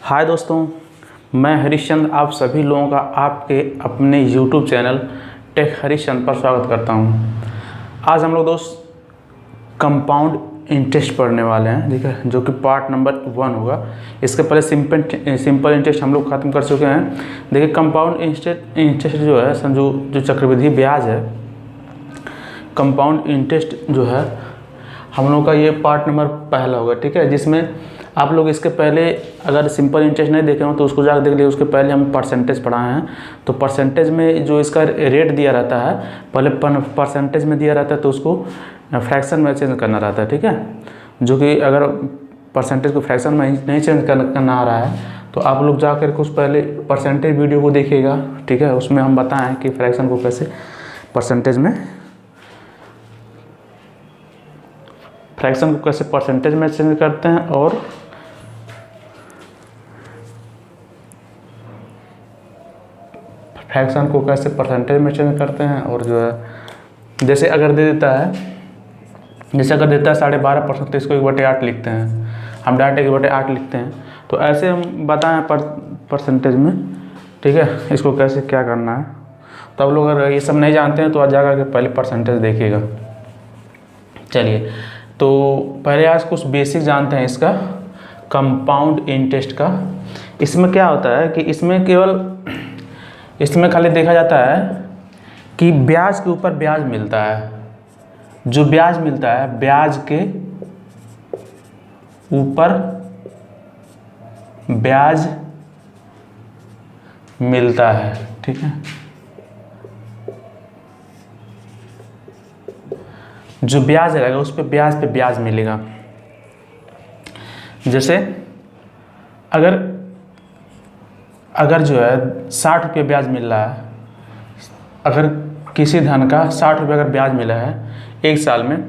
हाय दोस्तों, मैं हरीशचंद्र आप सभी लोगों का आपके अपने YouTube चैनल टेक हरीशचंद्र पर स्वागत करता हूं। आज हम लोग दोस्त कंपाउंड इंटरेस्ट पढ़ने वाले हैं, ठीक है, जो कि पार्ट नंबर 1 होगा। इसके पहले सिंपल इंटरेस्ट हम लोग ख़त्म कर चुके हैं। देखिए, कंपाउंड इंटरेस्ट जो है जो चक्रवृद्धि ब्याज है, कंपाउंड इंटरेस्ट जो है हम लोग का ये पार्ट नंबर पहला होगा, ठीक है। जिसमें आप लोग इसके पहले अगर सिंपल इंटरेस्ट नहीं देखे हो तो उसको जाकर देख लीजिए। उसके पहले हम परसेंटेज पढ़ाए हैं, तो परसेंटेज में जो इसका रेट दिया रहता है, पहले परसेंटेज में दिया रहता है तो उसको फ्रैक्शन में चेंज करना रहता है, ठीक है। जो कि अगर परसेंटेज को फ्रैक्शन में नहीं चेंज करना आ रहा है तो आप लोग जाकर के उस पहले परसेंटेज वीडियो को देखिएगा, ठीक है। उसमें हम बताएँ कि फ्रैक्शन को कैसे परसेंटेज में चेंज करते हैं और फ्रैक्शन को कैसे परसेंटेज में चेंज करते हैं। और जो है जैसे अगर दे देता है, जैसे अगर देता है 12.5% तो इसको 1/8 लिखते हैं, हम डायरेक्ट 1/8 लिखते हैं। तो ऐसे हम बताएं परसेंटेज में, ठीक है, इसको कैसे क्या करना है। तो आप लोग अगर ये सब नहीं जानते हैं तो आज जाकर के पहले परसेंटेज देखिएगा। चलिए, तो पहले आज कुछ बेसिक जानते हैं इसका, कंपाउंड इंटरेस्ट का। इसमें क्या होता है कि इसमें खाली देखा जाता है कि ब्याज के ऊपर ब्याज मिलता है। जो ब्याज मिलता है, ब्याज के ऊपर ब्याज मिलता है, ठीक है। जो ब्याज रहेगा उस पे ब्याज मिलेगा। जैसे अगर जो है 60 रुपये ब्याज मिल रहा है, अगर किसी धन का 60 रुपये अगर ब्याज मिला है एक साल में,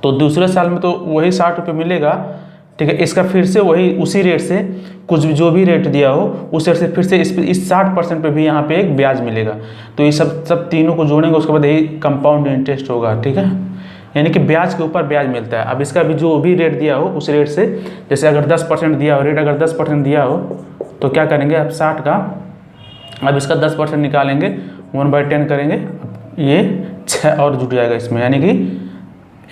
तो दूसरे साल में तो वही 60 रुपये मिलेगा, ठीक है। इसका फिर से वही उसी रेट से कुछ जो भी रेट दिया हो उस रेट से फिर से इस 60% पे भी यहाँ पे एक ब्याज मिलेगा। तो ये सब तीनों को जोड़ेंगे, उसके बाद यही कंपाउंड इंटरेस्ट होगा, ठीक है। यानी कि ब्याज के ऊपर ब्याज मिलता है। अब इसका भी जो भी रेट दिया हो उस रेट से, जैसे अगर 10% दिया हो रेट, अगर 10% दिया हो तो क्या करेंगे, अब 60 का, अब इसका 10% निकालेंगे, 1/10 करेंगे, ये 6 और जुट जाएगा इसमें, यानी कि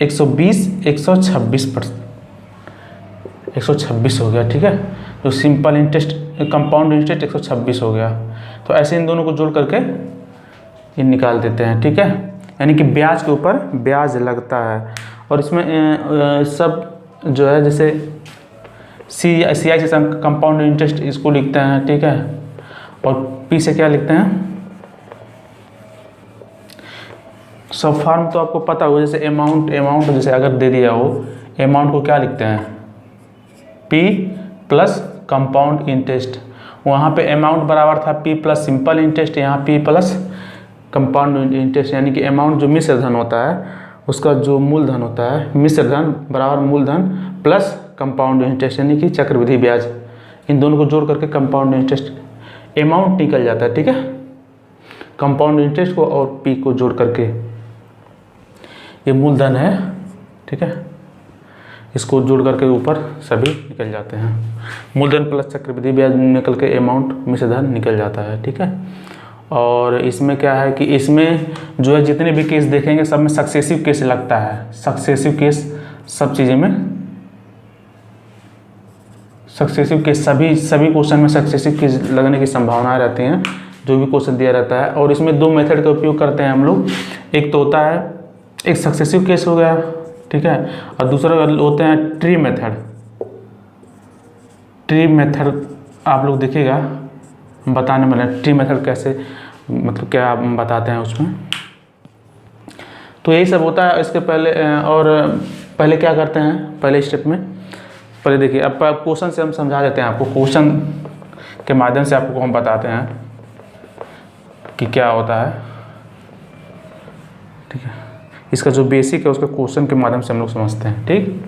126 हो गया, ठीक है। तो सिंपल इंटरेस्ट कंपाउंड इंटरेस्ट 126 हो गया। तो ऐसे इन दोनों को जोड़ करके ये निकाल देते हैं, ठीक है। यानी कि ब्याज के ऊपर ब्याज लगता है। और इसमें सब जो है, जैसे CI से कंपाउंड इंटरेस्ट इसको लिखते हैं, ठीक है। और P से क्या लिखते हैं, सब फॉर्म तो आपको पता हो। जैसे अमाउंट जैसे अगर दे दिया हो, अमाउंट को क्या लिखते हैं, P प्लस कंपाउंड इंटरेस्ट। वहाँ पे अमाउंट बराबर था P प्लस सिंपल इंटरेस्ट, यहाँ P प्लस कंपाउंड इंटरेस्ट। यानी कि अमाउंट जो मिश्र धन होता है, उसका जो मूलधन होता है, मिश्र धन बराबर मूलधन प्लस कंपाउंड इंटरेस्ट, यानी कि चक्रवृद्धि ब्याज। इन दोनों को जोड़ करके कंपाउंड इंटरेस्ट अमाउंट निकल जाता है, ठीक है। कंपाउंड इंटरेस्ट को और P को जोड़ करके ये मूलधन है, ठीक है। इसको जोड़ करके ऊपर सभी निकल जाते हैं। मूलधन प्लस चक्रवृद्धि ब्याज निकल के अमाउंट मिश्र धन निकल जाता है, ठीक है। और इसमें क्या है कि इसमें जो है जितने भी केस देखेंगे सब में सक्सेसिव केस लगता है। सक्सेसिव केस सब चीज़ें में सक्सेसिव केस, सभी क्वेश्चन में सक्सेसिव केस लगने की संभावनाएं रहती हैं, जो भी क्वेश्चन दिया रहता है। और इसमें 2 मेथड का उपयोग करते हैं हम लोग। एक तो होता है, एक सक्सेसिव केस हो गया, ठीक है, और दूसरा होते हैं ट्री मेथड। ट्री मेथड आप लोग देखिएगा, बताने वाले ट्री मेथड कैसे, मतलब क्या बताते हैं उसमें। तो यही सब होता है। इसके पहले और पहले क्या करते हैं, पहले स्टेप में पहले देखिए, अब क्वेश्चन से हम समझा देते हैं आपको। क्वेश्चन के माध्यम से आपको हम बताते हैं कि क्या होता है, ठीक है। इसका जो बेसिक है उसके क्वेश्चन के माध्यम से हम लोग समझते हैं, ठीक।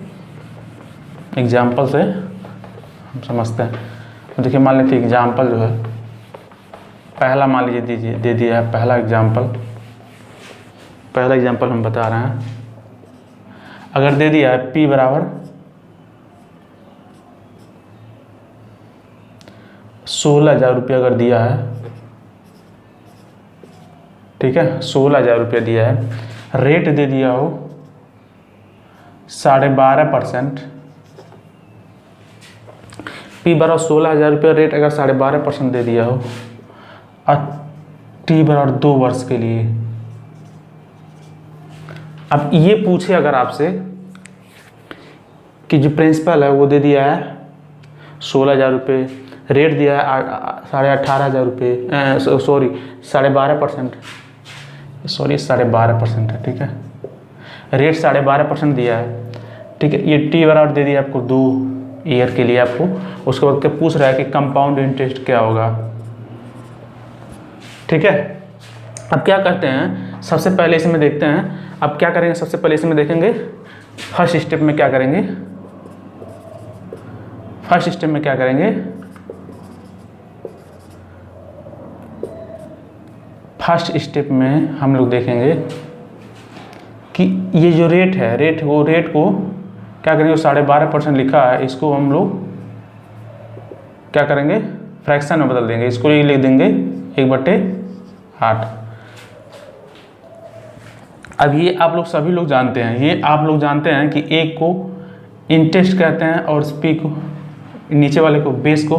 एग्जाम्पल से हम समझते हैं। तो देखिए, मान लीजिए एग्जाम्पल जो है पहला, मान लीजिए दे दिया है पहला एग्जाम्पल हम बता रहे हैं। अगर दे दिया है P बराबर 16,000 रुपया अगर दिया है, ठीक है, 16,000 रुपया दिया है, रेट दे दिया हो 12.5%, P बराबर 16,000 रुपया रेट अगर 12.5% दे दिया हो और T बराबर 2 वर्ष के लिए। अब ये पूछे अगर आपसे कि जो प्रिंसिपल है वो दे दिया है 16,000 रुपये, रेट दिया है 18,500 रुपये, सॉरी 12.5%, सॉरी 12.5% है, ठीक है, रेट 12.5% दिया है, ठीक है। ये T बराबर दे दिया आपको 2 ईयर के लिए आपको। उसके बाद क्या पूछ रहा है कि कंपाउंड इंटरेस्ट क्या होगा, ठीक है। अब क्या करते हैं, सबसे पहले इसमें देखते हैं। अब क्या करेंगे, सबसे पहले इसमें देखेंगे फर्स्ट स्टेप में क्या करेंगे। फर्स्ट स्टेप में क्या करेंगे, फर्स्ट स्टेप में हम लोग देखेंगे कि ये जो रेट है, रेट को क्या करेंगे, 12.5% लिखा है, इसको हम लोग क्या करेंगे, फ्रैक्शन में बदल देंगे। इसको ये लिख देंगे 1/8। अब ये आप लोग सभी लोग जानते हैं, ये आप लोग जानते हैं कि एक को इंटरेस्ट कहते हैं और P को, नीचे वाले को बेस को,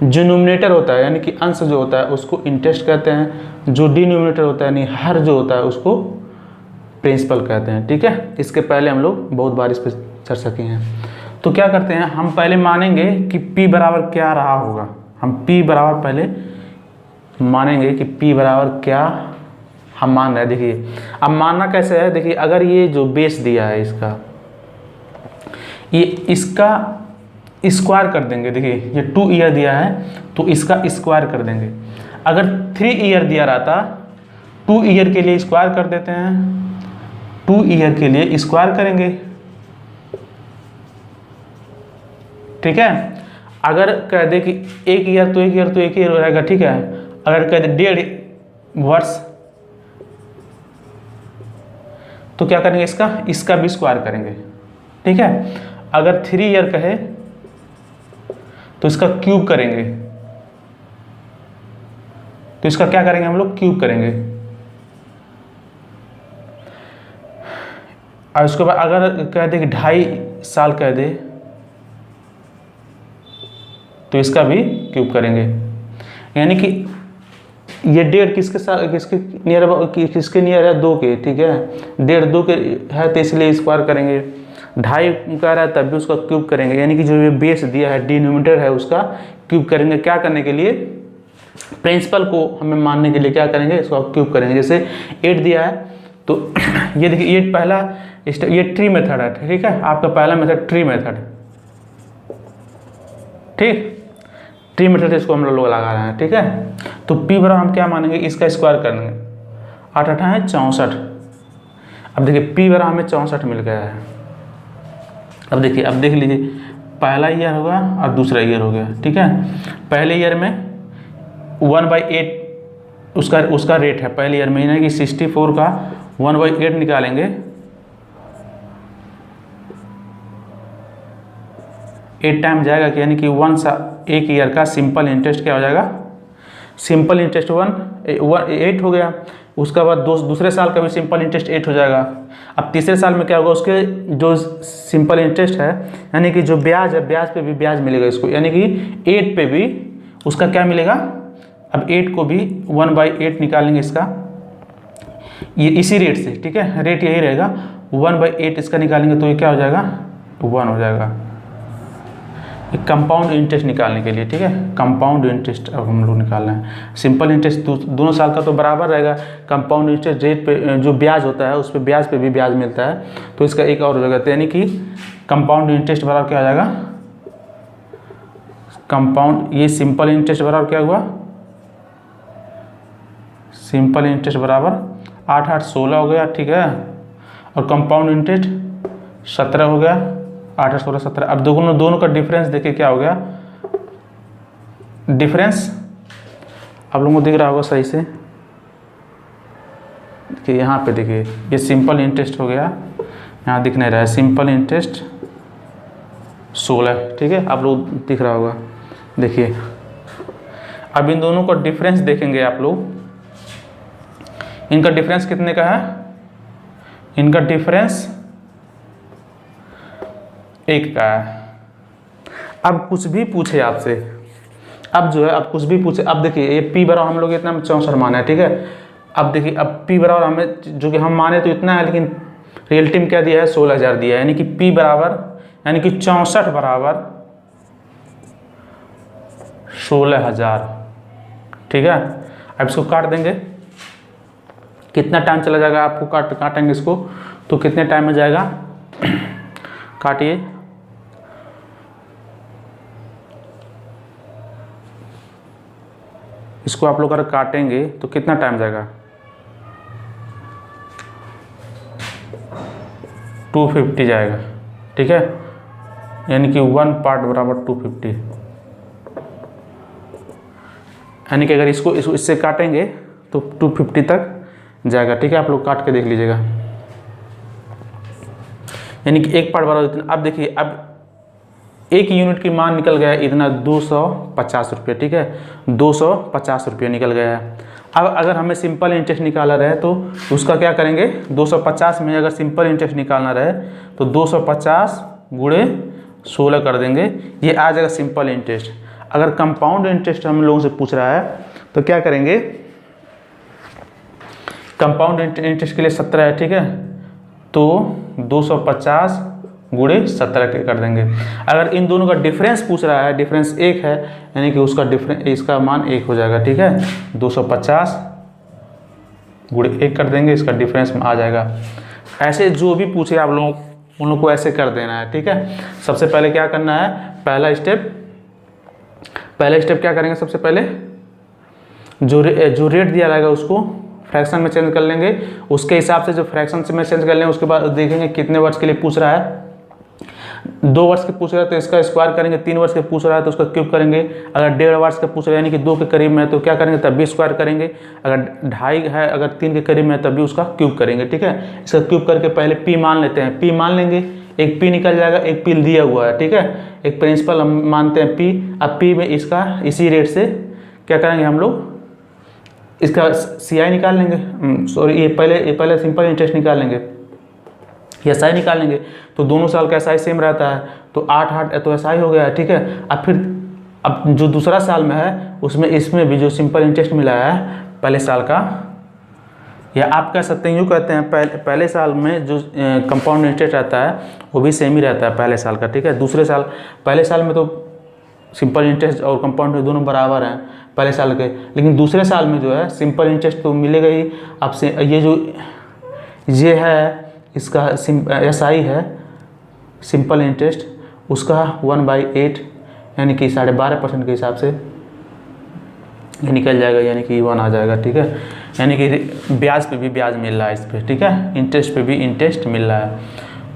जो न्यूमरेटर होता है यानी कि अंश जो होता है उसको इंटरेस्ट कहते हैं, जो डिनोमिनेटर होता है यानी हर जो होता है उसको प्रिंसिपल कहते हैं, ठीक है। इसके पहले हम लोग बहुत बार इस पर चर्चा की हैं। तो क्या करते हैं, हम पहले मानेंगे कि P बराबर क्या रहा होगा। हम P बराबर पहले मानेंगे कि P बराबर क्या हम मान रहे हैं। देखिए अब मानना कैसे है, देखिए अगर ये जो बेस दिया है इसका, ये इसका स्क्वायर कर देंगे। देखिए ये 2 ईयर दिया है तो इसका स्क्वायर कर देंगे। अगर 3 ईयर दिया रहता, 2 ईयर के लिए स्क्वायर कर देते हैं, 2 ईयर के लिए स्क्वायर करेंगे, ठीक है। अगर कह दे कि 1 ईयर तो 1 ईयर तो 1 ईयर रहेगा, ठीक है। अगर कह दे 1.5 वर्ष तो क्या करेंगे, इसका भी स्क्वायर करेंगे, ठीक है। अगर 3 ईयर कहे तो इसका क्यूब करेंगे, तो इसका क्या करेंगे हम लोग, क्यूब करेंगे। और उसके बाद अगर कह दे कि 2.5 साल कह दे तो इसका भी क्यूब करेंगे। यानी कि ये 1.5 किसके नियर है, 2 के, ठीक है। 1.5 2 के है तो इसलिए स्क्वायर करेंगे। 2.5 कह रहा है तब भी उसका क्यूब करेंगे। यानी कि जो ये बेस दिया है, डिनोमिनेटर है, उसका क्यूब करेंगे। क्या करने के लिए, प्रिंसिपल को हमें मानने के लिए क्या करेंगे, इसको क्यूब करेंगे। जैसे 8 दिया है तो ये देखिए, ये पहला ये ट्री मेथड है, ठीक है। आपका पहला मेथड ट्री मेथड, ठीक, ट्री मेथड से इसको हम लोग लगा रहे हैं, ठीक है। तो P बराबर हम क्या मानेंगे, इसका स्क्वायर करेंगे। 8 8 है 64। अब देखिए P बराबर हमें 64 मिल गया है। अब देखिए, अब देख लीजिए, पहला ईयर होगा और दूसरा ईयर हो गया, ठीक है। पहले ईयर में 1/8 उसका रेट है पहले ईयर में, यानी कि 64 का 1/8 निकालेंगे, 8 टाइम जाएगा कि यानी कि 1 ईयर का सिंपल इंटरेस्ट क्या हो जाएगा, सिंपल इंटरेस्ट 8 हो गया। उसके बाद दूसरे साल का भी सिंपल इंटरेस्ट 8 हो जाएगा। अब तीसरे साल में क्या होगा, उसके जो सिंपल इंटरेस्ट है यानी कि जो ब्याज है, ब्याज पे भी ब्याज मिलेगा इसको, यानी कि 8 पे भी उसका क्या मिलेगा। अब 8 को भी 1/8 निकालेंगे इसका, ये इसी रेट से, ठीक है, रेट यही रहेगा। 1/8 इसका निकालेंगे तो ये क्या हो जाएगा, 1 हो जाएगा। कंपाउंड इंटरेस्ट निकालने के लिए, ठीक है, कंपाउंड इंटरेस्ट अब हम लोग निकालना है। सिंपल इंटरेस्ट दोनों साल का तो बराबर रहेगा। कंपाउंड इंटरेस्ट रेट पे जो ब्याज होता है उस पर ब्याज पे भी ब्याज मिलता है, तो इसका एक और हो जाएगा। यानी कि कंपाउंड इंटरेस्ट बराबर क्या हो जाएगा, कंपाउंड, ये सिंपल इंटरेस्ट बराबर क्या हुआ, सिंपल इंटरेस्ट बराबर 8 8 16 हो गया, ठीक है। और कंपाउंड इंटरेस्ट 17 हो गया, 8 8 16 17। अब दोनों का डिफरेंस देखिए क्या हो गया, डिफरेंस आप लोगों को दिख रहा होगा सही से कि यहाँ पे देखिए, ये सिंपल इंटरेस्ट हो गया, यहाँ दिख नहीं रहा है, सिंपल इंटरेस्ट 16, ठीक है, आप लोग दिख रहा होगा, देखिए अब इन दोनों का डिफरेंस देखेंगे आप लोग, इनका डिफरेंस कितने का है, इनका डिफरेंस 1 का है। अब कुछ भी पूछे आपसे, अब जो है अब कुछ भी पूछे, अब देखिए ये p बराबर हम लोग इतना 64 माना है, ठीक है। अब देखिए अब p बराबर हमें जो कि हम माने तो इतना है, लेकिन रियलिटी में क्या दिया है, 16,000 दिया है, यानी कि p बराबर यानी कि 64 बराबर 16,000, ठीक है। अब इसको काट देंगे, कितना टाइम चला जाएगा, आपको काटेंगे इसको तो कितने टाइम में जाएगा, काटिए। इसको आप लोग अगर काटेंगे तो कितना टाइम जाएगा, 250 जाएगा, ठीक है। यानी कि 1 पार्ट बराबर 250, यानी कि अगर इसको इससे काटेंगे तो 250 तक जाएगा, ठीक है। आप लोग काट के देख लीजिएगा, यानी कि 1 पार्ट बराबर इतना। अब देखिए अब 1 यूनिट की मान निकल गया है इतना 250 रुपये, ठीक है, 250 रुपये निकल गया है। अब अगर हमें सिंपल इंटरेस्ट निकालना रहे तो उसका क्या करेंगे, 250 में अगर सिंपल इंटरेस्ट निकालना रहे तो 250 गुणे 16 कर देंगे, ये आ जाएगा सिंपल इंटरेस्ट। अगर कंपाउंड इंटरेस्ट हम लोगों से पूछ रहा है तो क्या करेंगे, कंपाउंड इंटरेस्ट के लिए 17 है, ठीक है, तो 250 गुणे 17 कर देंगे। अगर इन दोनों का डिफरेंस पूछ रहा है, डिफरेंस 1 है, यानी कि उसका डिफरेंस, इसका मान 1 हो जाएगा, ठीक है। 250 गुणे 1 कर देंगे, इसका डिफरेंस में आ जाएगा। ऐसे जो भी पूछे आप लोग उन लोग को ऐसे कर देना है, ठीक है। सबसे पहले क्या करना है, पहला स्टेप क्या करेंगे, सबसे पहले जो रेट दिया रहेगा उसको फ्रैक्शन में चेंज कर लेंगे, उसके हिसाब से जो फ्रैक्शन में चेंज कर लेंगे, उसके बाद देखेंगे कितने वर्ष के लिए पूछ रहा है। 2 वर्ष के पूछ रहा है तो इसका स्क्वायर करेंगे, 3 वर्ष के पूछ रहा है तो उसका क्यूब करेंगे, अगर 1.5 वर्ष का पूछ रहा है यानी कि 2 के करीब में है तो क्या करेंगे, तब भी स्क्वायर करेंगे, अगर 2.5 है, अगर 3 के करीब में है तब भी उसका क्यूब करेंगे, ठीक है। इसका क्यूब करके पहले p मान लेते हैं, p मान लेंगे, एक p निकल जाएगा, एक p दिया हुआ है, ठीक है, एक प्रिंसिपल हम मानते हैं p। अब p में इसका इसी रेट से क्या करेंगे हम लोग, इसका CI निकाल लेंगे, सॉरी ये पहले सिंपल इंटरेस्ट निकाल लेंगे, या SI निकाल लेंगे, तो दोनों साल का SI सेम रहता है, तो 8 तो SI हो गया है, ठीक है। अब जो दूसरा साल में है उसमें इसमें भी जो सिंपल इंटरेस्ट मिला है पहले साल का, या आप कह सकते हैं, यूँ कहते हैं पहले साल में जो कंपाउंड इंटरेस्ट रहता है वो भी सेम ही रहता है पहले साल का, ठीक है। दूसरे साल, पहले साल में तो सिंपल इंटरेस्ट और कंपाउंड दोनों बराबर हैं पहले साल के, लेकिन दूसरे साल में जो है सिंपल इंटरेस्ट तो मिलेगा ही आपसे। ये है इसका SI है सिंपल इंटरेस्ट, उसका 1/8 यानी कि 12.5% के हिसाब से ये निकल जाएगा, यानी कि 1 आ जाएगा, ठीक है। यानी कि ब्याज पे भी ब्याज मिल रहा है इस पर, ठीक है, इंटरेस्ट पे भी इंटरेस्ट मिल रहा है,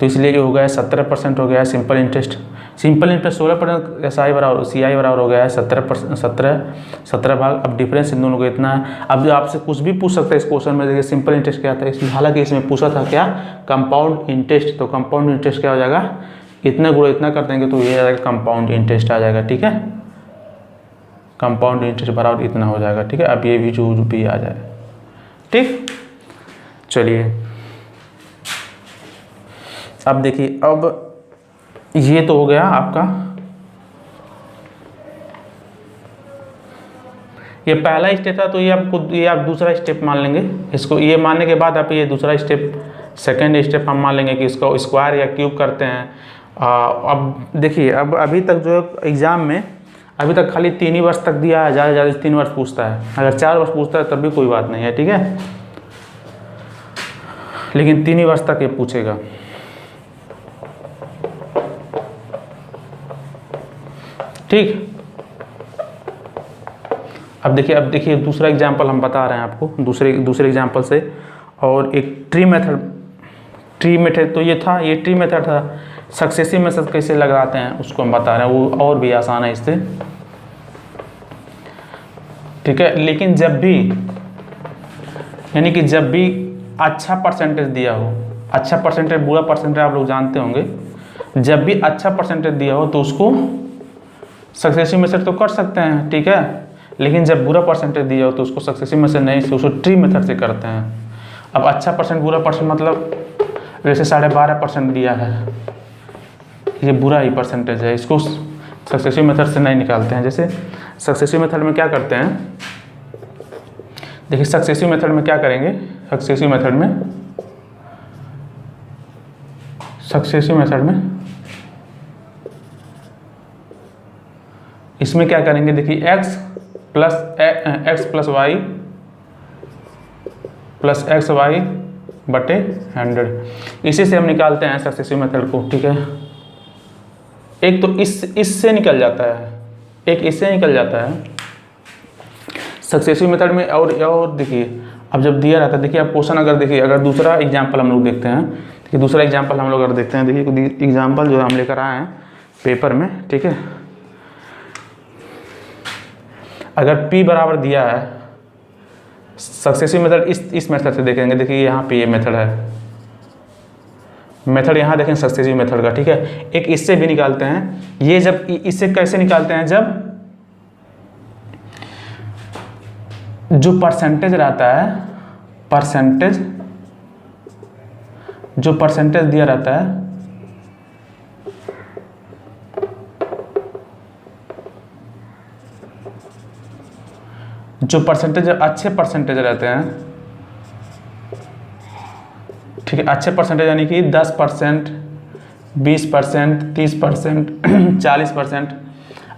तो इसलिए ये हो गया 17% हो गया है सिंपल इंटरेस्ट। 16% SI बराबर CI बराबर हो गया है 17 भाग। अब डिफरेंस इन दोनों को इतना है। अब जो आपसे कुछ भी पूछ सकता है इस क्वेश्चन में, देखिए सिंपल इंटरेस्ट क्या था, इसमें हालांकि इसमें पूछा था क्या, कंपाउंड इंटरेस्ट, तो कंपाउंड इंटरेस्ट क्या हो जाएगा, इतना गुणा इतना कर देंगे तो ये आ जाएगा कंपाउंड इंटरेस्ट आ जाएगा, ठीक है। कंपाउंड इंटरेस्ट बराबर इतना हो जाएगा, ठीक है। अब ये भी जो भी आ जाए, ठीक। चलिए अब देखिए, अब ये तो हो गया आपका, ये पहला स्टेप था, तो ये आप दूसरा स्टेप मान लेंगे इसको। ये मानने के बाद आप ये दूसरा स्टेप, सेकंड स्टेप हम मान लेंगे कि इसको स्क्वायर या क्यूब करते हैं। अब देखिए, अब अभी तक जो एग्ज़ाम में अभी तक खाली 3 ही वर्ष तक दिया है, ज़्यादा से ज़्यादा 3 वर्ष पूछता है, अगर 4 वर्ष पूछता है तब भी कोई बात नहीं है, ठीक है, लेकिन 3 ही वर्ष तक ये पूछेगा। ठीक, अब देखिए दूसरा एग्जाम्पल हम बता रहे हैं आपको, दूसरे एग्जाम्पल से। और एक ट्री मेथड तो ये था, ये ट्री मेथड था। सक्सेसिव मेथड कैसे लगाते हैं उसको हम बता रहे हैं, वो और भी आसान है इससे, ठीक है। लेकिन जब भी, यानी कि जब भी अच्छा परसेंटेज दिया हो, अच्छा परसेंटेज बुरा परसेंटेज आप लोग जानते होंगे, जब भी अच्छा परसेंटेज दिया हो तो उसको सक्सेसिव मेथड तो कर सकते हैं, ठीक है। लेकिन जब बुरा परसेंटेज दिया हो तो उसको सक्सेसिव में से नहीं, से उसको ट्री मेथड से करते हैं। अब अच्छा परसेंट बुरा परसेंट मतलब जैसे 12.5% दिया है, ये बुरा ही परसेंटेज है, इसको सक्सेसिव मेथड से नहीं निकालते हैं। जैसे सक्सेसिव मेथड में क्या करते हैं, देखिए सक्सेसिव मेथड में क्या करेंगे, सक्सेसिव मेथड में इसमें क्या करेंगे, देखिए x प्लस वाई बटे 100, इसी से हम निकालते हैं सक्सेसिव मेथड को। ठीक है, एक तो इससे निकल जाता है, एक इससे निकल जाता है सक्सेसिव मेथड में। और देखिए अब जब दिया रहता है, देखिए आप क्वेश्चन अगर देखिए, अगर दूसरा एग्जाम्पल हम लोग देखते हैं, देखिए दूसरा एग्जाम्पल हम लोग अगर देखते हैं, देखिए एग्जाम्पल जो हम लेकर आए हैं पेपर में। ठीक है, अगर P बराबर दिया है, सक्सेसिव मेथड इस मेथड से देखेंगे। देखिए यहाँ पे ये मेथड है, मेथड यहाँ देखें सक्सेसिव मेथड का। ठीक है, एक इससे भी निकालते हैं। ये जब इससे कैसे निकालते हैं, जब जो परसेंटेज रहता है, जो परसेंटेज दिया रहता है, जो परसेंटेज अच्छे परसेंटेज रहते हैं, ठीक है, अच्छे परसेंटेज यानी कि 10%, 20%, 30%, 40%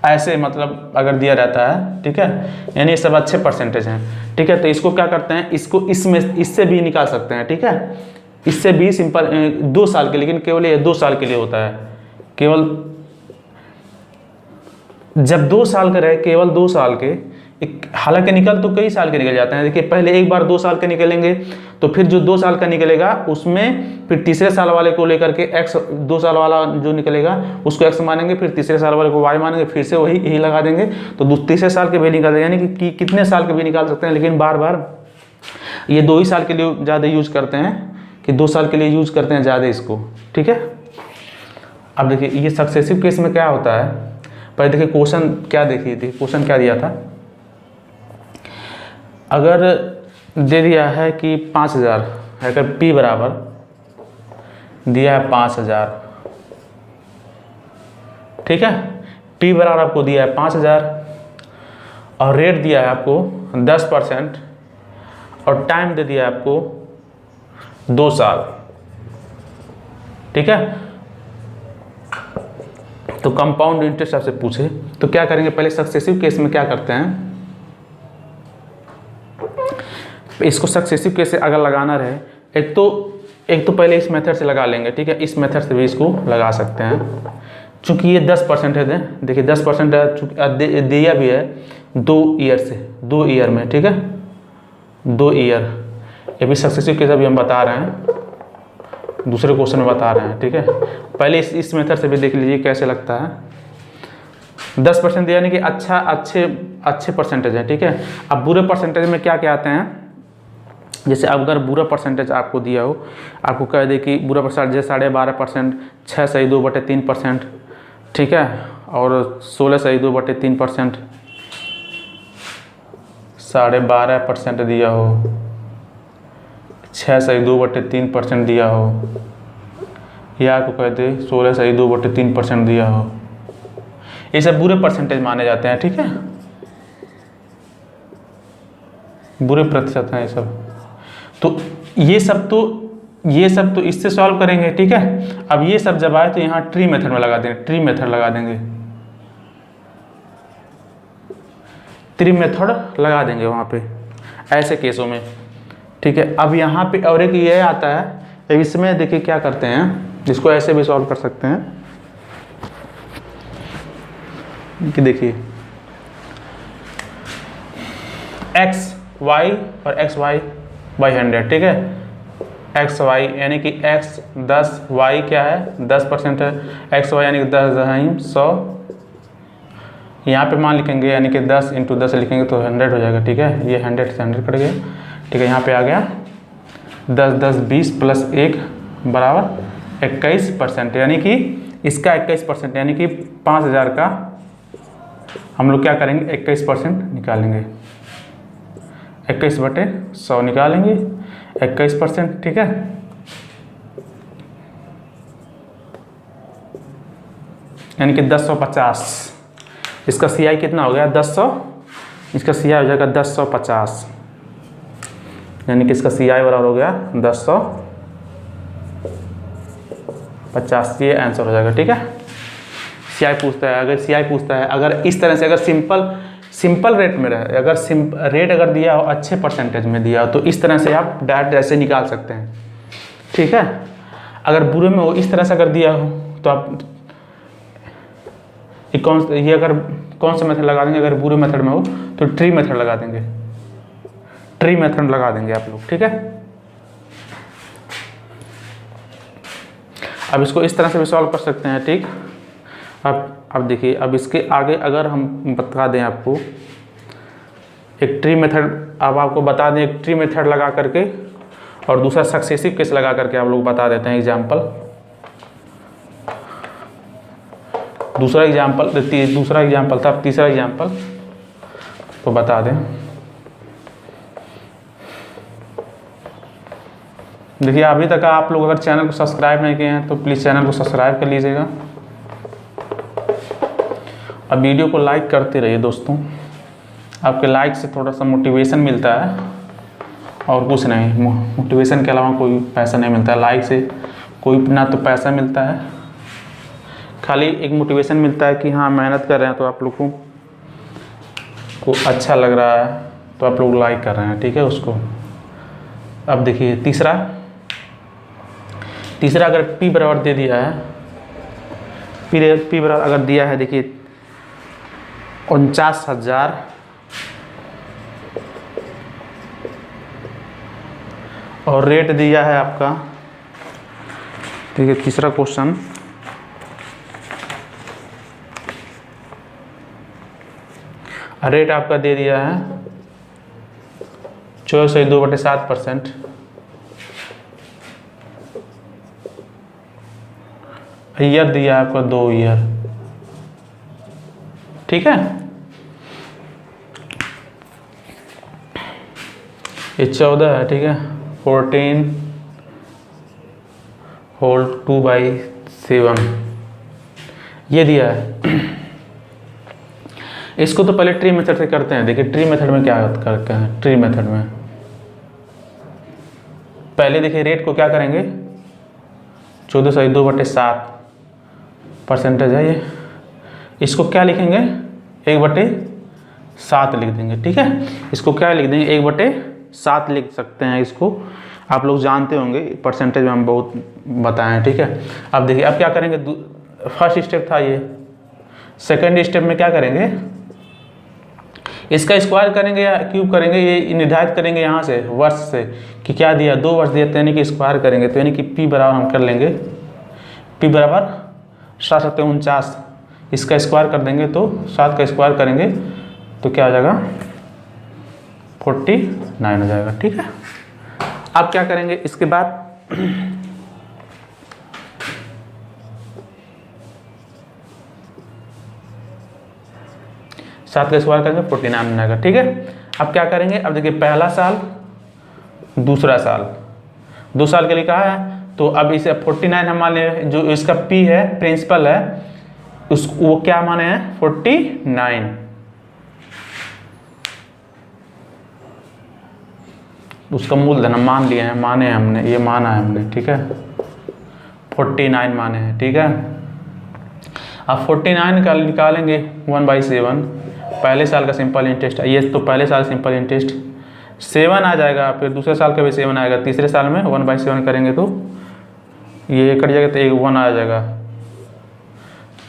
ऐसे मतलब अगर दिया रहता है। ठीक है, यानी ये सब अच्छे परसेंटेज हैं। ठीक है, तो इसको क्या करते हैं, इसको इससे भी निकाल सकते हैं। ठीक है, इससे भी सिंपल 2 साल के, लेकिन केवल ये 2 साल के लिए होता है। केवल जब 2 साल का रहे, केवल 2 साल के, हालांकि निकल तो कई साल के निकल जाते हैं। देखिए पहले एक बार 2 साल के निकलेंगे, तो फिर जो 2 साल का निकलेगा उसमें फिर तीसरे साल वाले को लेकर के x, 2 साल वाला जो निकलेगा उसको x मानेंगे, फिर तीसरे साल वाले को y मानेंगे, फिर से वही यही लगा देंगे, तो तीसरे साल के भी निकाल देंगे। यानी कि कितने साल के भी निकाल सकते हैं, लेकिन बार बार ये 2 ही साल के लिए ज़्यादा यूज करते हैं, कि 2 साल के लिए यूज करते हैं ज़्यादा इसको। ठीक है, अब देखिए ये सक्सेसिव केस में क्या होता है, पहले देखिए क्वेश्चन क्या, देखिए क्वेश्चन क्या दिया था। अगर दे दिया है कि 5000, अगर P बराबर दिया है 5000, ठीक है, P बराबर आपको दिया है 5000 और रेट दिया है आपको 10% और टाइम दे दिया है आपको 2 साल। ठीक है, तो कंपाउंड इंटरेस्ट आपसे पूछे तो क्या करेंगे, पहले सक्सेसिव केस में क्या करते हैं, इसको सक्सेसिव केस से अगर लगाना रहे, एक तो पहले इस मेथड से लगा लेंगे। ठीक है, इस मेथड से भी इसको लगा सकते हैं, चूंकि ये 10% है। देखिए 10% दिया भी है 2 ईयर से, 2 ईयर में। ठीक है, 2 ईयर, ये भी सक्सेसिव केस अभी हम बता रहे हैं, दूसरे क्वेश्चन में बता रहे हैं। ठीक है, पहले इस मेथड से भी देख लीजिए कैसे लगता है। 10% दिया यानी कि अच्छे परसेंटेज है। ठीक है, अब बुरे परसेंटेज में क्या क्या आते हैं, जैसे अगर बुरा परसेंटेज आपको दिया हो, आपको कह दे कि बुरा परसेंटेज जैसे 12.5%, 6.2/3%, ठीक है, और 16.2/3%, 12.5% दिया हो, 6.2/3% दिया हो, या आपको कह दे 16.2/3% दिया हो, ये सब बुरे परसेंटेज माने जाते हैं। ठीक है, बुरे प्रतिशत हैं ये सब। तो ये सब तो इससे सॉल्व करेंगे। ठीक है, अब ये सब जब आए तो यहाँ ट्री मेथड में लगा देंगे, ट्री मेथड लगा देंगे वहाँ पे ऐसे केसों में। ठीक है, अब यहाँ पे और एक ये आता है, इसमें देखिए क्या करते हैं, इसको ऐसे भी सॉल्व कर सकते हैं कि देखिए x y और x y बाई 100। ठीक है, एक्स वाई यानी कि x 10, y क्या है 10% है, एक्स वाई यानी कि 10/100, यहाँ पे मान लिखेंगे यानी कि 10 × 10 लिखेंगे तो 100 हो जाएगा। ठीक है, ये 100 से 100 कट गया। ठीक है, यहाँ पे आ गया 10 10 20 + 1 बराबर 21%, यानी कि इसका 21%, यानी कि 5000 का हम लोग क्या करेंगे 21% निकालेंगे, 21/100 निकालेंगे 21%, ठीक है। यानी कि 1050। इसका CI कितना हो गया 1000, इसका CI हो जाएगा 1050, यानी कि इसका CI बराबर हो गया 1050। ये आंसर हो जाएगा, ठीक है। CI पूछता है, अगर CI पूछता है, अगर इस तरह से अगर सिंपल रेट में रहे, अगर रेट अगर दिया हो अच्छे परसेंटेज में दिया हो तो इस तरह से आप डायरेक्ट ऐसे निकाल सकते हैं, ठीक है। अगर बुरे में हो इस तरह से अगर दिया हो तो आप अगर कौन सा मेथड लगा देंगे, अगर बुरे मेथड में हो तो ट्री मेथड लगा देंगे, ट्री मेथड लगा देंगे आप लोग, ठीक है। अब इसको इस तरह से भी सॉल्व कर सकते हैं, ठीक। अब देखिए, अब इसके आगे अगर हम बता दें आपको एक ट्री मेथड, अब आपको बता दें एक ट्री मेथड लगा करके और दूसरा सक्सेसिव केस लगा करके आप लोग बता देते हैं एग्जाम्पल। दूसरा एग्जाम्पल था, अब तीसरा एग्जाम्पल तो बता दें। देखिए, अभी तक आप लोग अगर चैनल को सब्सक्राइब नहीं किए हैं तो प्लीज़ चैनल को सब्सक्राइब कर लीजिएगा। अब वीडियो को लाइक करते रहिए दोस्तों, आपके लाइक से थोड़ा सा मोटिवेशन मिलता है और कुछ नहीं। मोटिवेशन के अलावा कोई पैसा नहीं मिलता है, लाइक से कोई ना तो पैसा मिलता है, खाली एक मोटिवेशन मिलता है कि हाँ मेहनत कर रहे हैं तो आप लोग को अच्छा लग रहा है तो आप लोग लाइक कर रहे हैं, ठीक है उसको। अब देखिए तीसरा अगर P बराबर दे दिया है, P बराबर अगर दिया है, देखिए 49,000 और रेट दिया है आपका, ठीक है। तीसरा क्वेश्चन, रेट आपका दे दिया है 2/7%, ईयर दिया है आपका 2 ईयर, ठीक है। ये 14 है, ठीक है। 14 होल 2/7 ये दिया है। इसको तो पहले ट्री मेथड से करते हैं। देखिए ट्री मेथड में क्या करते हैं, ट्री मेथड में पहले देखिए रेट को क्या करेंगे, 14/2/7% है ये, इसको क्या लिखेंगे 1/7 लिख देंगे, ठीक है। इसको क्या लिख देंगे 1/7 लिख सकते हैं, इसको आप लोग जानते होंगे, परसेंटेज में हम बहुत बताएं, ठीक है। अब देखिए अब क्या करेंगे, फर्स्ट स्टेप था ये, सेकंड स्टेप में क्या करेंगे, इसका स्क्वायर करेंगे या क्यूब करेंगे, ये निर्धारित करेंगे यहाँ से वर्ष से कि क्या दिया, 2 वर्ष दिया, तो यानी कि स्क्वायर करेंगे, तो यानी कि P बराबर हम कर लेंगे, P बराबर 7/49, इसका स्क्वायर कर देंगे तो 7 का स्क्वायर करेंगे तो क्या हो जाएगा 49 हो जाएगा, ठीक है। अब क्या करेंगे इसके बाद, सात का स्क्वायर करेंगे 49 बनेगा, ठीक है। अब क्या करेंगे, अब देखिए पहला साल दूसरा साल, 2 साल के लिए कहा है, तो अब इसे 49 हम मान ले, जो इसका P है प्रिंसिपल है वो क्या माने हैं 49, उसका मूलधन हम मान लिए हैं, माने हैं हमने, ये माना है हमने, ठीक है। 49 माने हैं, ठीक है। अब 49 का निकालेंगे 1/7, पहले साल का सिंपल इंटरेस्ट, ये तो पहले साल सिंपल इंटरेस्ट 7 आ जाएगा, फिर दूसरे साल का भी 7 आएगा, तीसरे साल में 1/7 करेंगे तो ये कट जाएगा तो एक 1 आ जाएगा,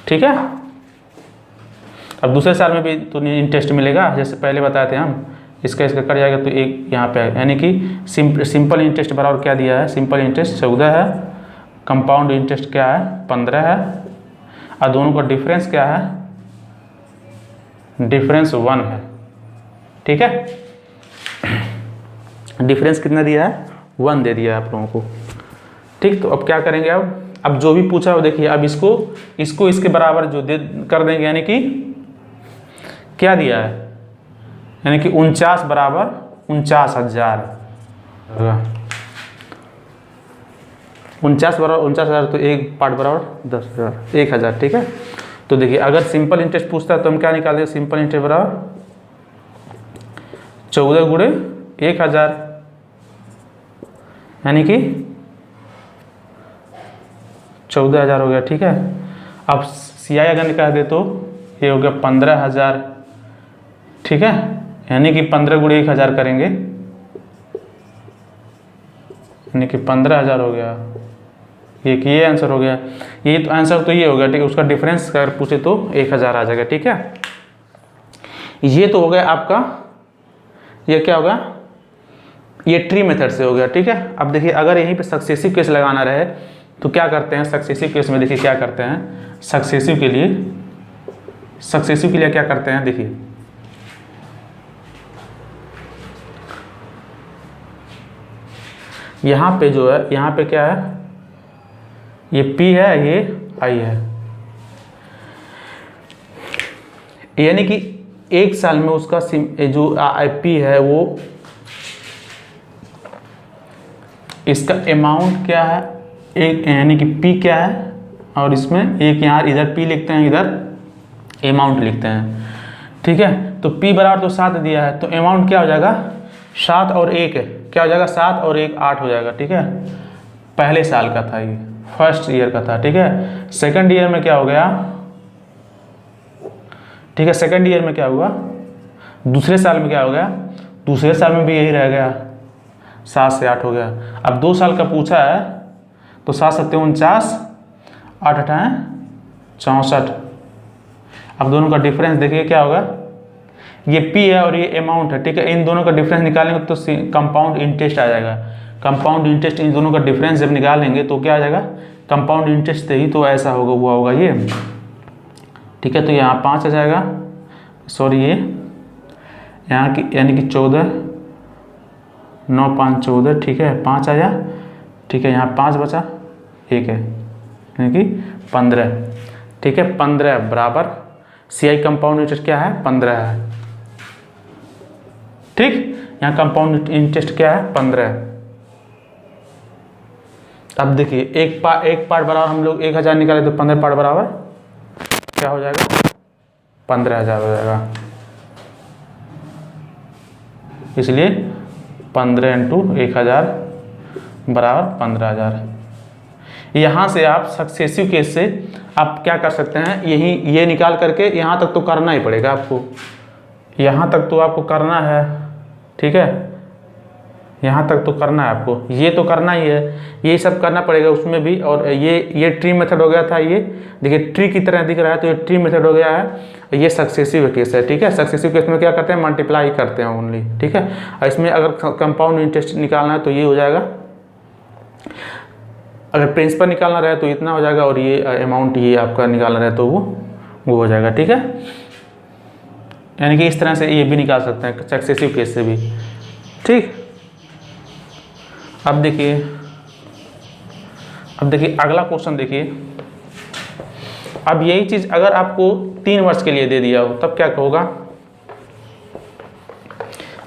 ठीक है। अब दूसरे साल में भी तो इंटरेस्ट मिलेगा, जैसे पहले बताए थे हम, इसका कट जाएगा तो एक यहाँ पे आएगा, यानी कि सिंपल इंटरेस्ट बराबर क्या दिया है, सिंपल इंटरेस्ट 14 है, कंपाउंड इंटरेस्ट क्या है 15 है, और दोनों का डिफरेंस क्या है, डिफरेंस 1 है, ठीक है। डिफरेंस कितना दिया है 1 दे दिया है आप लोगों को, ठीक। तो अब क्या करेंगे, अब जो भी पूछा हो देखिए, अब इसको इसके बराबर जो दे कर देंगे, यानी कि क्या दिया है, यानी कि 49 बराबर 49,000 होगा। 49 बराबर 49,000 तो एक पार्ट बराबर 10,000, 1,000। ठीक है, तो देखिए अगर सिंपल इंटरेस्ट पूछता है तो हम क्या निकालेंगे, सिंपल इंटरेस्ट बराबर 14 गुणे 1,000, यानी कि 14,000 हो गया। ठीक है, अब CI अगर निकाल दे तो ये हो गया 15,000। ठीक है, यानी कि 15 गुणे 1,000 करेंगे, यानी कि 15,000 हो गया। ये आंसर हो गया, ये तो आंसर तो ये हो गया। ठीक है, उसका डिफरेंस अगर पूछे तो 1,000 आ जाएगा। ठीक है, ये तो हो गया आपका, ये क्या होगा, ये ट्री मेथड से हो गया। ठीक है, अब देखिए अगर यहीं पे सक्सेसिव केस लगाना रहे तो क्या करते हैं, सक्सेसिव केस में देखिए क्या करते हैं, सक्सेसिव के लिए क्या करते हैं, देखिए यहाँ पे जो है, यहाँ पे क्या है, ये P है, ये I है, यानी कि एक साल में उसका जो P है वो, इसका अमाउंट क्या है, एक यानी कि P क्या है, और इसमें एक यहाँ इधर P लिखते हैं, इधर अमाउंट लिखते हैं। ठीक है, तो P बराबर तो 7 दिया है, तो अमाउंट क्या हो जाएगा, 7 और 1 क्या हो जाएगा, 7 और 1 8 हो जाएगा। ठीक है, पहले साल का था, ये फर्स्ट ईयर का था। ठीक है, सेकंड ईयर में क्या हो गया, ठीक है, सेकंड ईयर में क्या हुआ, दूसरे साल में क्या हो गया, दूसरे साल में भी यही रह गया, 7 से 8 हो गया। अब 2 साल का पूछा है तो 7 7 49, 8 8 64। अब दोनों का डिफरेंस देखिए क्या होगा, ये P है और ये अमाउंट है। ठीक है, इन दोनों का डिफरेंस निकालेंगे तो कंपाउंड इंटरेस्ट आ जाएगा। कंपाउंड इंटरेस्ट, इन दोनों का डिफरेंस जब निकालेंगे तो क्या आ जाएगा, कंपाउंड इंटरेस्ट ही तो ऐसा होगा, हुआ होगा ये। ठीक है, तो यहाँ 5 आ जाएगा, सॉरी ये यहाँ की, यानी कि 14, 9 5 14। ठीक है, 5 आया। ठीक है, यहाँ 5 बचा, 1 है, यानी कि 15। ठीक है, 15 बराबर CI कंपाउंड इंटरेस्ट क्या है, 15 है। ठीक, यहाँ कंपाउंड इंटरेस्ट क्या है, 15। अब देखिए एक पार्ट बराबर हम लोग 1,000 निकाले तो 15 पार्ट बराबर क्या हो जाएगा, 15,000 हो जाएगा। इसलिए 15 इंटू 1,000 बराबर 15,000। यहाँ से आप सक्सेसिव केस से आप क्या कर सकते हैं, यही ये निकाल करके यहाँ तक तो करना ही पड़ेगा आपको, यहाँ तक तो आपको करना है। ठीक है, यहाँ तक तो करना है आपको, ये तो करना ही है, ये सब करना पड़ेगा उसमें भी। और ये ट्री मेथड हो गया था, ये देखिए ट्री की तरह दिख रहा है तो ये ट्री मेथड हो गया है, ये सक्सेसिव केस है। ठीक है, सक्सेसिव केस में क्या करते हैं, मल्टीप्लाई करते हैं ओनली। ठीक है, इसमें अगर कंपाउंड इंटरेस्ट निकालना है तो ये हो जाएगा, अगर प्रिंसिपल निकालना रहे तो इतना हो जाएगा, और ये अमाउंट ये आपका निकालना रहे तो वो हो जाएगा। ठीक है, यानी कि इस तरह से ये भी निकाल सकते हैं सक्सेसिव केस से भी। ठीक, अब देखिए अगला क्वेश्चन देखिए। अब यही चीज़ अगर आपको 3 वर्ष के लिए दे दिया हो तब क्या होगा,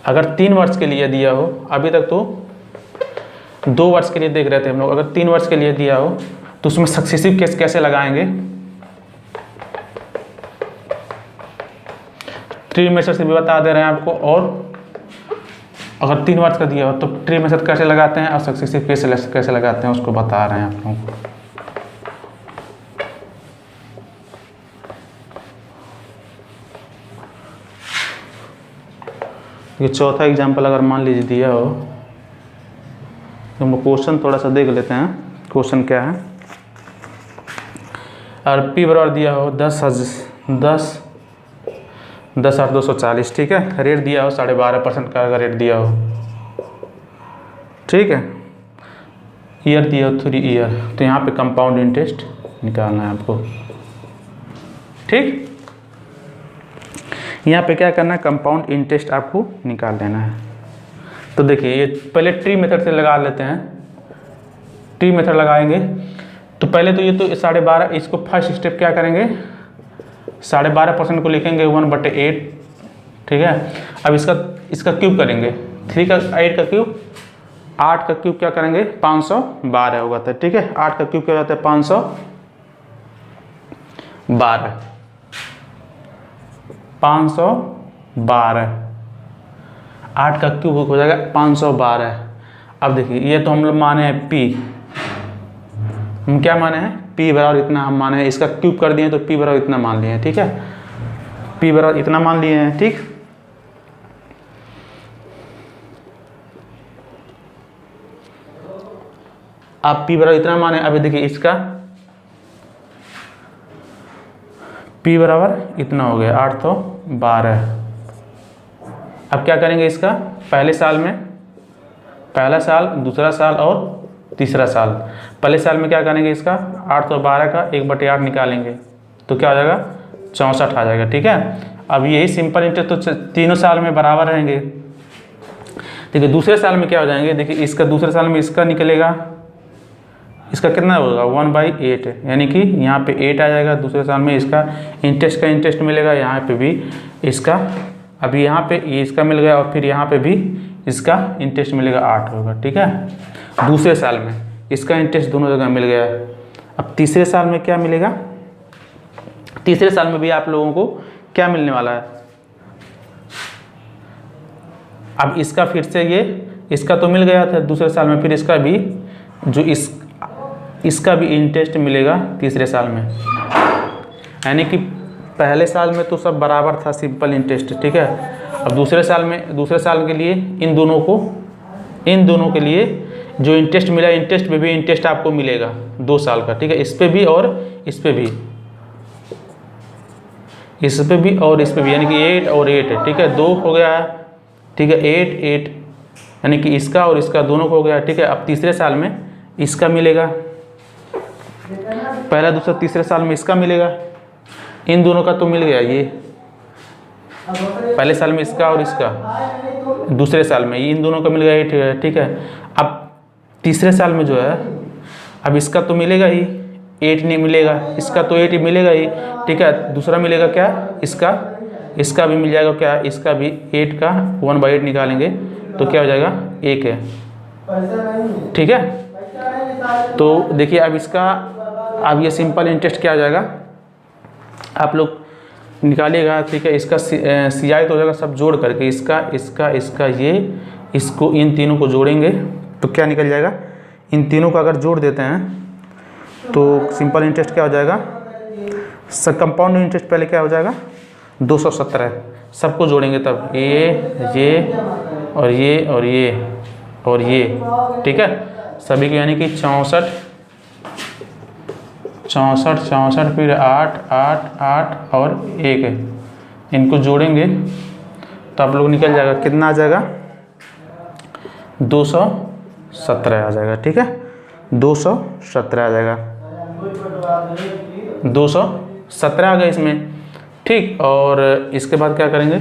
अगर 3 वर्ष के लिए दिया हो, अभी तक तो 2 वर्ष के लिए देख रहे थे हम लोग, अगर 3 वर्ष के लिए दिया हो तो उसमें सक्सेसिव केस कैसे लगाएंगे, ट्री मेथड से भी बता दे रहे हैं आपको, और अगर 3 वर्ष का दिया हो तो ट्री मेथड कैसे लगाते हैं और सक्सेसिव केस कैसे लगाते हैं उसको बता रहे हैं आप लोगों को। ये चौथा एग्जाम्पल अगर मान लीजिए दिया हो तो हम क्वेश्चन थोड़ा सा देख लेते हैं, क्वेश्चन क्या है। और P बराबर दिया हो 10,840। ठीक है, रेट दिया हो 12.5% का अगर रेट दिया हो। ठीक है, ईयर दिया हो 3 ईयर, तो यहाँ पे कंपाउंड इंटरेस्ट निकालना है आपको। ठीक, यहाँ पे क्या करना है, कंपाउंड इंटरेस्ट आपको निकाल लेना है। तो देखिए ये पहले ट्री मेथड से लगा लेते हैं, ट्री मेथड लगाएंगे तो पहले तो ये तो 12.5, इसको फर्स्ट स्टेप क्या करेंगे, 12.5% को लिखेंगे 1/8 ठीक है। अब इसका क्यूब करेंगे, 3 का 8 का क्यूब, 8 का क्यूब क्या करेंगे 512 होगा था, ठीक है। 8 का क्यूब क्या होता है 512, 512, 8 का क्यूब हो जाएगा 512। अब देखिए ये तो हम लोग माने हैं P, हम क्या माने हैं P बराबर इतना हम माने हैं, इसका क्यूब कर दिए तो P बराबर इतना मान लिए हैं, ठीक है। P बराबर इतना मान लिए हैं, ठीक। आप P बराबर इतना माने, अभी देखिए इसका P बराबर इतना हो गया 812। अब क्या करेंगे इसका पहले साल में, पहला साल, दूसरा साल और तीसरा साल। पहले साल में क्या करेंगे इसका 812 का 1/8 निकालेंगे तो क्या हो जाएगा 64 आ जाएगा, ठीक है। अब यही सिंपल इंटरेस्ट तो तीनों साल में बराबर रहेंगे। देखिए दूसरे साल में क्या हो जाएंगे, देखिए इसका दूसरे साल में इसका निकलेगा, इसका कितना होगा 1/8, यानी कि यहाँ पे 8 आ जाएगा। दूसरे साल में इसका इंटरेस्ट का इंटरेस्ट मिलेगा, यहाँ पे भी इसका, अभी यहाँ पे ये इसका मिल गया और फिर यहाँ पे भी इसका इंटरेस्ट मिलेगा 8 होगा, ठीक है। दूसरे साल में इसका इंटरेस्ट दोनों जगह मिल गया। अब तीसरे साल में क्या मिलेगा, तीसरे साल में भी आप लोगों को क्या मिलने वाला है, अब इसका फिर से ये इसका तो मिल गया था दूसरे साल में, फिर इसका भी जो इसका भी इंटरेस्ट मिलेगा तीसरे साल में। यानी कि पहले साल में तो सब बराबर था सिंपल इंटरेस्ट, ठीक है। अब दूसरे साल में, दूसरे साल के लिए इन दोनों के लिए जो इंटरेस्ट मिला, इंटरेस्ट पे भी इंटरेस्ट आपको मिलेगा 2 साल का, ठीक है। इस पे भी और इस पे भी, इस पे भी और इस पे भी, यानी कि 8 और 8 है, ठीक है। 2 हो गया है, ठीक है, 8 8, यानी कि इसका और इसका दोनों को हो गया, ठीक है। अब तीसरे साल में इसका मिलेगा, पहला दूसरा तीसरे साल में इसका मिलेगा, इन दोनों का तो मिल गया, ये पहले साल में इसका और इसका, दूसरे साल में इन दोनों का मिल गया 8, ठीक है। अब तीसरे साल में जो है, अब इसका तो मिलेगा ही 8 नहीं मिलेगा, इसका तो 8 ही मिलेगा ही, ठीक है। दूसरा मिलेगा क्या इसका भी मिल जाएगा क्या, इसका भी 8 का 1/8 निकालेंगे तो क्या हो जाएगा 1 है, ठीक है। तो देखिए अब इसका, अब ये सिंपल इंटरेस्ट क्या आ जाएगा आप लोग निकालिएगा, ठीक है। इसका CI तो हो जाएगा सब जोड़ करके, इसका ये, इसको इन तीनों को जोड़ेंगे तो क्या निकल जाएगा, इन तीनों को अगर जोड़ देते हैं तो सिंपल इंटरेस्ट क्या हो जाएगा, कंपाउंड इंटरेस्ट पहले क्या हो जाएगा 217, सबको जोड़ेंगे तब ये और ये और ये और ये, ठीक है, सभी को, यानी कि 64 फिर 8 8 8 और 1 है, इनको जोड़ेंगे तो आप लोग निकल जाएगा कितना आ जाएगा 217 आ जाएगा, ठीक है। 217 आ जाएगा, 217 आ गया इसमें, ठीक। और इसके बाद क्या करेंगे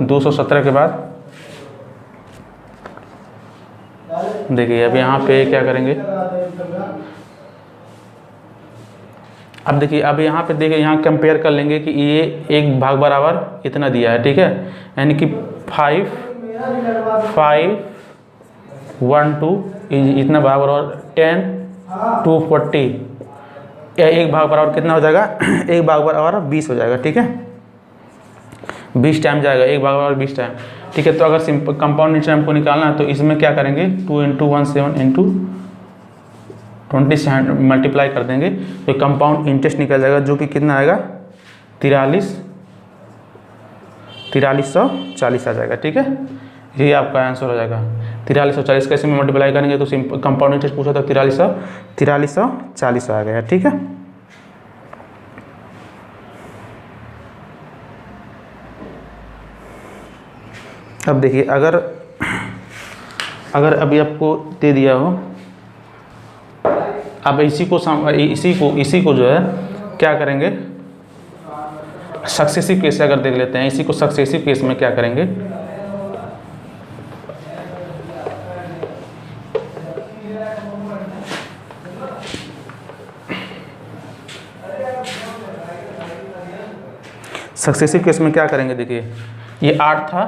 217 के बाद देखिए अब यहाँ पे क्या करेंगे, अब देखिए अब यहाँ पे देखिए, यहाँ कंपेयर कर लेंगे कि ये 1 भाग बराबर इतना दिया है, ठीक है। यानी कि 5 1 2 इतना भाग बराबर 10 240, या 1 भाग बराबर कितना हो जाएगा 1 भाग बराबर 20 हो जाएगा, ठीक है। 20 टाइम जाएगा, 1 भाग बराबर 20 टाइम, ठीक है। तो अगर सिंपल कंपाउंड इंटरेस्ट हमको निकालना है तो इसमें क्या करेंगे 2 × 17 × 20 मल्टीप्लाई कर देंगे तो कंपाउंड इंटरेस्ट निकल जाएगा, जो कि कितना आएगा 4340 आ जाएगा, ठीक है। यही आपका आंसर हो जाएगा 4340। कैसे में मल्टीप्लाई करेंगे तो सिंपल कंपाउंड इंटरेस्ट पूछा था 4340 आ गया, ठीक है। अब देखिए अगर अभी आपको दे दिया हो, अब इसी को जो है क्या करेंगे सक्सेसिव केस अगर देख लेते हैं, इसी को सक्सेसिव केस में क्या करेंगे, सक्सेसिव केस में क्या करेंगे, देखिए ये 8 था,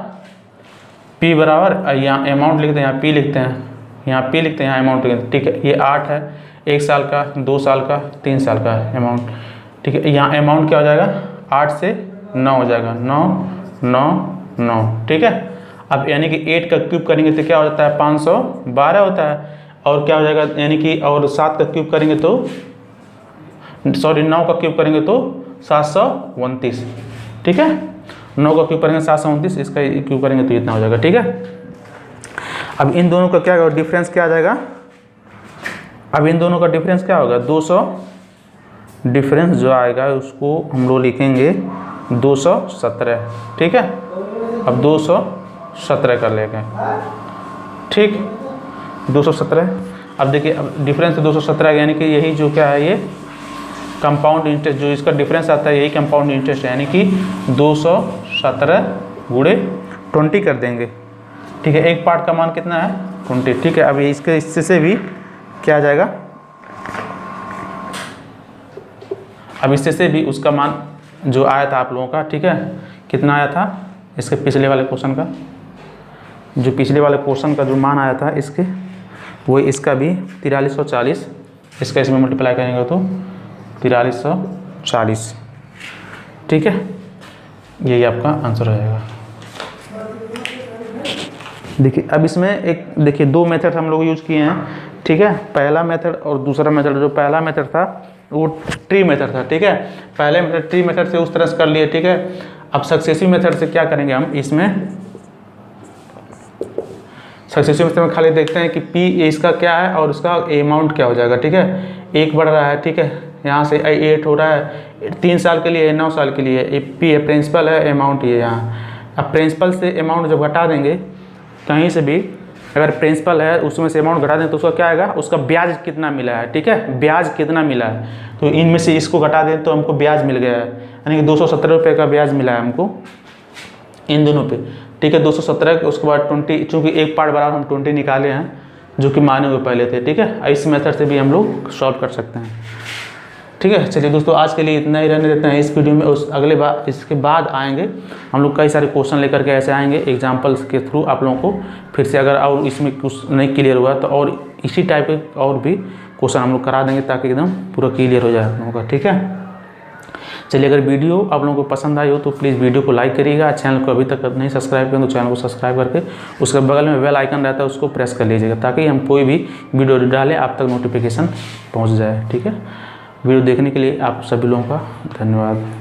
P बराबर, यहाँ अमाउंट लिखते हैं, यहाँ P लिखते हैं, यहाँ P लिखते हैं, यहाँ अमाउंट लिखते हैं, ठीक है। ये 8 है, 1 साल का, 2 साल का, 3 साल का अमाउंट, ठीक है। यहाँ अमाउंट क्या हो जाएगा, 8 से 9 हो जाएगा, 9 9 9, ठीक है। अब यानी कि 8 का क्यूब करेंगे तो क्या हो जाता है, 512 होता है। और क्या हो जाएगा, यानी कि और 7 का क्यूब करेंगे तो, सॉरी 9 का क्यूब करेंगे तो 729, ठीक है। 9 का क्यूब करेंगे 729, इसका क्यूब करेंगे तो इतना हो जाएगा, ठीक है। अब इन दोनों का क्या डिफरेंस क्या आ जाएगा, अब इन दोनों का डिफरेंस क्या होगा, 200, डिफरेंस जो आएगा उसको हम लोग लिखेंगे 217, ठीक है। अब 217 कर लेंगे, ठीक, 217। अब देखिए, अब डिफरेंस 217 यानी कि यही जो क्या है, ये कंपाउंड इंटरेस्ट, जो इसका डिफरेंस आता है यही कंपाउंड इंटरेस्ट है, यानी कि 217 गुणे 20 कर देंगे, ठीक है। एक पार्ट का मान कितना है, 20, ठीक है। अब इसके इससे भी क्या आ जाएगा, अब इससे से भी उसका मान जो आया था आप लोगों का, ठीक है, कितना आया था, इसके पिछले वाले क्वेश्चन का, जो पिछले वाले क्वेश्चन का जो मान आया था इसके, वो इसका भी 4340, इसका इसमें मल्टीप्लाई करेंगे तो 4340, ठीक है। यही आपका आंसर हो जाएगा। देखिए अब इसमें एक, देखिए 2 मेथड हम लोग यूज़ किए हैं, ठीक है। पहला मेथड और दूसरा मेथड, जो पहला मेथड था वो ट्री मेथड था, ठीक है। पहले मेथड ट्री मेथड से उस तरह से कर लिए, ठीक है। अब सक्सेसिव मेथड से क्या करेंगे हम, इसमें सक्सेसिव मेथड में खाली देखते हैं कि P इसका क्या है और उसका अमाउंट क्या हो जाएगा, ठीक है। 1 बढ़ रहा है, ठीक है, यहाँ से 8 हो रहा है, 3 साल के लिए, 9 साल के लिए, P है, प्रिंसिपल है, अमाउंट ये यहाँ। अब प्रिंसिपल से अमाउंट जब घटा देंगे कहीं से भी, अगर प्रिंसिपल है उसमें से अमाउंट घटा दें तो उसका क्या आएगा, उसका ब्याज कितना मिला है, ठीक है, ब्याज कितना मिला है। तो इनमें से इसको घटा दें तो हमको ब्याज मिल गया है, यानी कि 217 रुपये का ब्याज मिला है हमको इन दोनों पे, ठीक है। 217, उसके बाद 20, चूँकि एक पार्ट बराबर हम 20 निकाले हैं जो कि माने हुए पहले थे, ठीक है। इस मेथड से भी हम लोग सॉल्व कर सकते हैं, ठीक है। चलिए दोस्तों, आज के लिए इतना ही रहने देते हैं इस वीडियो में। उस अगले बार, इसके बाद आएंगे हम लोग, कई सारे क्वेश्चन लेकर के ऐसे आएंगे एग्जाम्पल्स के थ्रू आप लोगों को फिर से, अगर और इसमें कुछ नहीं क्लियर हुआ तो और इसी टाइप के और भी क्वेश्चन हम लोग करा देंगे ताकि एकदम पूरा क्लियर हो जाए आप लोगों का, ठीक है। चलिए, अगर वीडियो आप लोगों को पसंद आई हो तो प्लीज़ वीडियो को लाइक करिएगा, चैनल को अभी तक नहीं सब्सक्राइब किया तो चैनल को सब्सक्राइब करके उसके बगल में बेल आइकन रहता है उसको प्रेस कर लीजिएगा ताकि हम कोई भी वीडियो डालें आप तक नोटिफिकेशन पहुँच जाए, ठीक है। वीडियो देखने के लिए आप सभी लोगों का धन्यवाद।